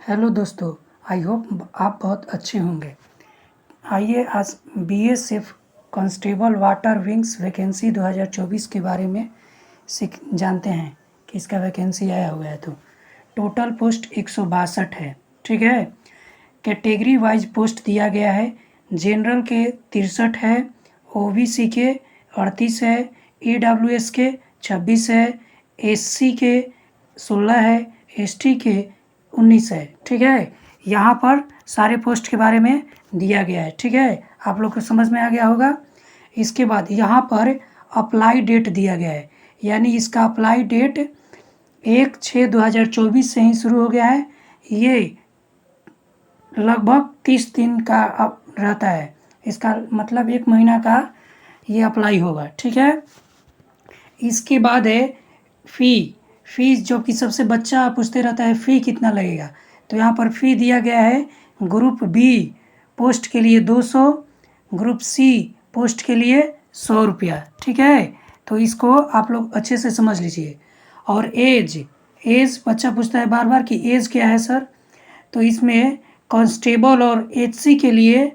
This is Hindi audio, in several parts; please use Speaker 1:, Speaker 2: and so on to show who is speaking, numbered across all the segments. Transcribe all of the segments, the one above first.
Speaker 1: हेलो दोस्तों, आई होप आप बहुत अच्छे होंगे। आइए आज BSF constable water wings vacancy 2024 के बारे में जानते हैं कि इसका वैकेंसी आया हुआ है। तो टोटल पोस्ट 162 है, ठीक है। कैटेगरी वाइज पोस्ट दिया गया है। जनरल के 63 है, ओबीसी के 38 है, ईडब्ल्यूएस के 26 है, एससी के 16 है, एसटी के 19 है, ठीक है। यहाँ पर सारे पोस्ट के बारे में दिया गया है, ठीक है। आप लोग को समझ में आ गया होगा। इसके बाद यहाँ पर अप्लाई डेट दिया गया है, यानी इसका अप्लाई डेट 1/6/2024 से ही शुरू हो गया है। ये लगभग 30 दिन का रहता है, इसका मतलब 1 महीना का ये अप्लाई होगा, ठीक है। इसके बाद है फ़ी जो कि सबसे बच्चा पूछते रहता है, फ़ी कितना लगेगा। तो यहाँ पर फ़ी दिया गया है। ग्रुप बी पोस्ट के लिए 200, ग्रुप सी पोस्ट के लिए 100 रुपया, ठीक है। तो इसको आप लोग अच्छे से समझ लीजिए। और एज बच्चा पूछता है बार बार कि एज क्या है सर। तो इसमें कांस्टेबल और एचसी के लिए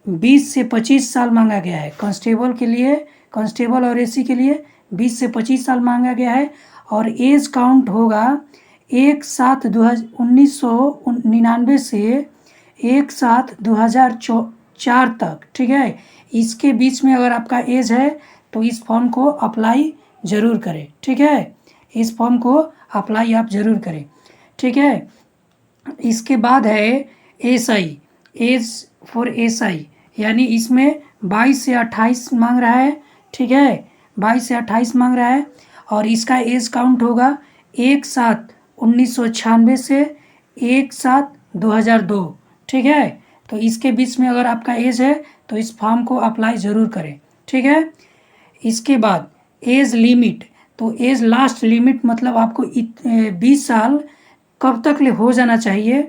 Speaker 1: 20 से 25 साल मांगा गया है। कांस्टेबल और एचसी के लिए 20 से 25 साल मांगा गया है। और एज काउंट होगा 1/7/1999 से 1/7/2004 तक, ठीक है। इसके बीच में अगर आपका एज है तो इस फॉर्म को अप्लाई ज़रूर करें, ठीक है। इस फॉर्म को अप्लाई आप ज़रूर करें, ठीक है। इसके बाद है एसआई, एज फॉर एसआई, यानी इसमें 22 से 28 मांग रहा है, ठीक है। 22 से 28 मांग रहा है। और इसका एज काउंट होगा 1/7/1996 से 1/7/2002, ठीक है। तो इसके बीच में अगर आपका एज है तो इस फॉर्म को अप्लाई ज़रूर करें, ठीक है। इसके बाद एज लिमिट, तो एज लास्ट लिमिट मतलब आपको 20 साल कब तक हो जाना चाहिए।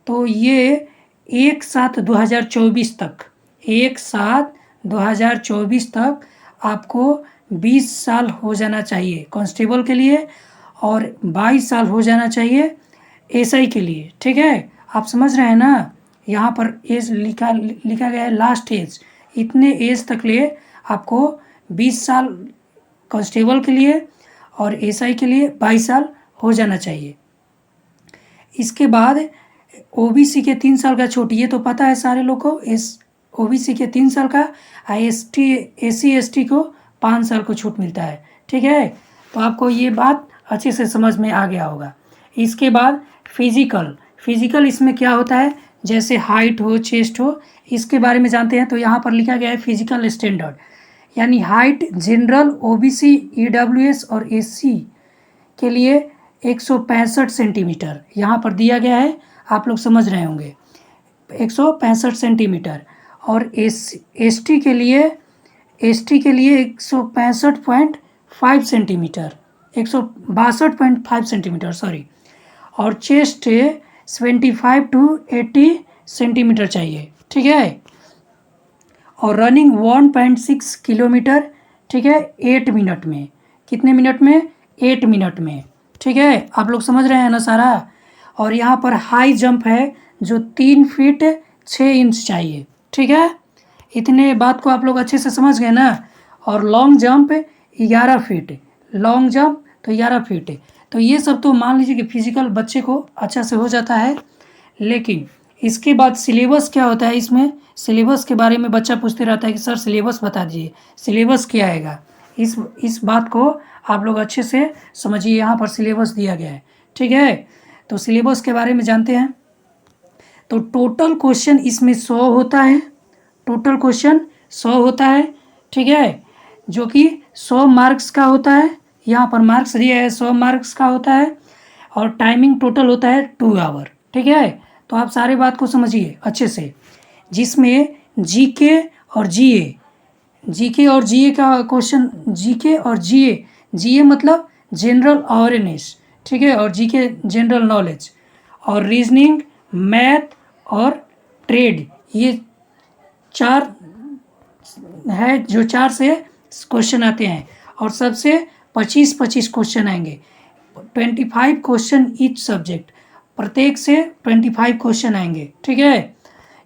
Speaker 1: तो ये 1/7/2024 तक, 1/7/2024 तक आपको 20 साल हो जाना चाहिए कांस्टेबल के लिए, और 22 साल हो जाना चाहिए एसआई के लिए, ठीक है। आप समझ रहे हैं ना। यहाँ पर एज लिखा गया है लास्ट एज, इतने एज तक लिए आपको 20 साल कांस्टेबल के लिए और एसआई के लिए 22 साल हो जाना चाहिए। इसके बाद ओबीसी के 3 साल का छूट, ये तो पता है सारे लोग को। ओबीसी के 3 साल का, एससी एसटी को 5 साल को छूट मिलता है, ठीक है। तो आपको ये बात अच्छे से समझ में आ गया होगा। इसके बाद फिजिकल इसमें क्या होता है, जैसे हाइट हो, चेस्ट हो, इसके बारे में जानते हैं। तो यहाँ पर लिखा गया है फिजिकल स्टैंडर्ड, यानी हाइट जनरल, ओबीसी, ईडब्ल्यूएस और एससी के लिए 165 सेंटीमीटर यहाँ पर दिया गया है। आप लोग समझ रहे होंगे 165 सेंटीमीटर। और एसटी के लिए 165.5 सेंटीमीटर, 162.5 सेंटीमीटर, सॉरी। और चेस्ट 75 to 80 सेंटीमीटर चाहिए, ठीक है। और रनिंग 1.6 किलोमीटर, ठीक है, 8 मिनट में। कितने मिनट में? 8 मिनट में, ठीक है। आप लोग समझ रहे हैं ना सारा। और यहाँ पर हाई जंप है जो 3 फीट 6 इंच चाहिए, ठीक है। इतने बात को आप लोग अच्छे से समझ गए ना। और long jump 11 feet, long jump तो 11 फीट है। तो ये सब तो मान लीजिए कि फिजिकल बच्चे को अच्छा से हो जाता है। लेकिन इसके बाद सिलेबस क्या होता है, इसमें सिलेबस के बारे में बच्चा पूछते रहता है कि सर सिलेबस बता दीजिए, सिलेबस क्या आएगा। इस बात को आप लोग अच्छे से समझिए। यहाँ पर सिलेबस दिया गया है, ठीक है। तो सिलेबस के बारे में जानते हैं। तो टोटल क्वेश्चन इसमें 100 होता है, टोटल क्वेश्चन 100 होता है, ठीक है, जो कि 100 मार्क्स का होता है। यहाँ पर मार्क्स दिया है, 100 मार्क्स का होता है। और टाइमिंग टोटल होता है 2 आवर, ठीक है। तो आप सारी बात को समझिए अच्छे से, जिसमें जीके और जीए का क्वेश्चन, जीए मतलब जनरल अवेयरनेस, ठीक है, और जीके जनरल नॉलेज, और रीजनिंग, मैथ और ट्रेड, ये 4 है जो 4 से क्वेश्चन आते हैं। और सबसे 25 क्वेश्चन आएंगे, 25 क्वेश्चन ईच सब्जेक्ट। प्रत्येक से 25 क्वेश्चन आएंगे। ठीक है,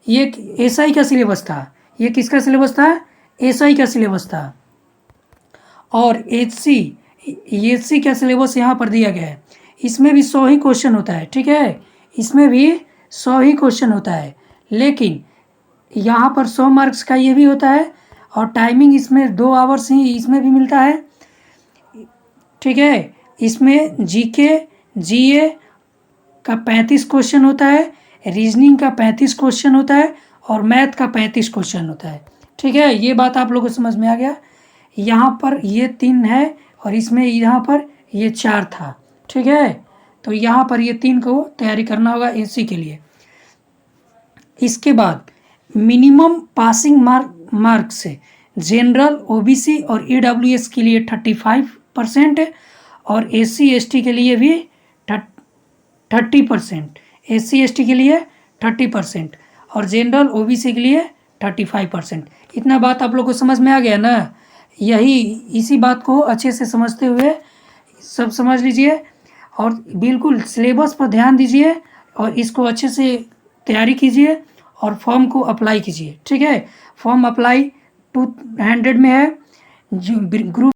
Speaker 1: ये एसआई का सिलेबस था। ये किसका सिलेबस था? एसआई का सिलेबस था। और एचसी का सिलेबस यहाँ पर दिया गया है। इसमें भी 100 ही क्वेश्चन होता है। ठीक है, इसमें भी 100 ही क्वेश्चन होता है, लेकिन यहाँ पर 100 मार्क्स का ये भी होता है और टाइमिंग इसमें 2 आवर्स ही इसमें भी मिलता है। ठीक है, इसमें जीके जीए का 35 क्वेश्चन होता है, रीजनिंग का 35 क्वेश्चन होता है और मैथ का 35 क्वेश्चन होता है। ठीक है, ये बात आप लोगों को समझ में आ गया। यहाँ पर ये 3 है और इसमें यहाँ पर ये 4 था। ठीक है, तो यहाँ पर ये 3 को तैयारी करना होगा एससी के लिए। इसके बाद मिनिमम पासिंग मार्क्स से जनरल, ओबीसी और ईडब्ल्यूएस के लिए 35% और एससी एसटी के लिए भी 30%। एससी एसटी के लिए 30% और जनरल ओबीसी के लिए 35%। इतना बात आप लोग को समझ में आ गया ना? इसी बात को अच्छे से समझते हुए सब समझ लीजिए और बिल्कुल सिलेबस पर ध्यान दीजिए और इसको अच्छे से तैयारी कीजिए और फॉर्म को अप्लाई कीजिए। ठीक है, फॉर्म अप्लाई 200 में है। जो ग्रुप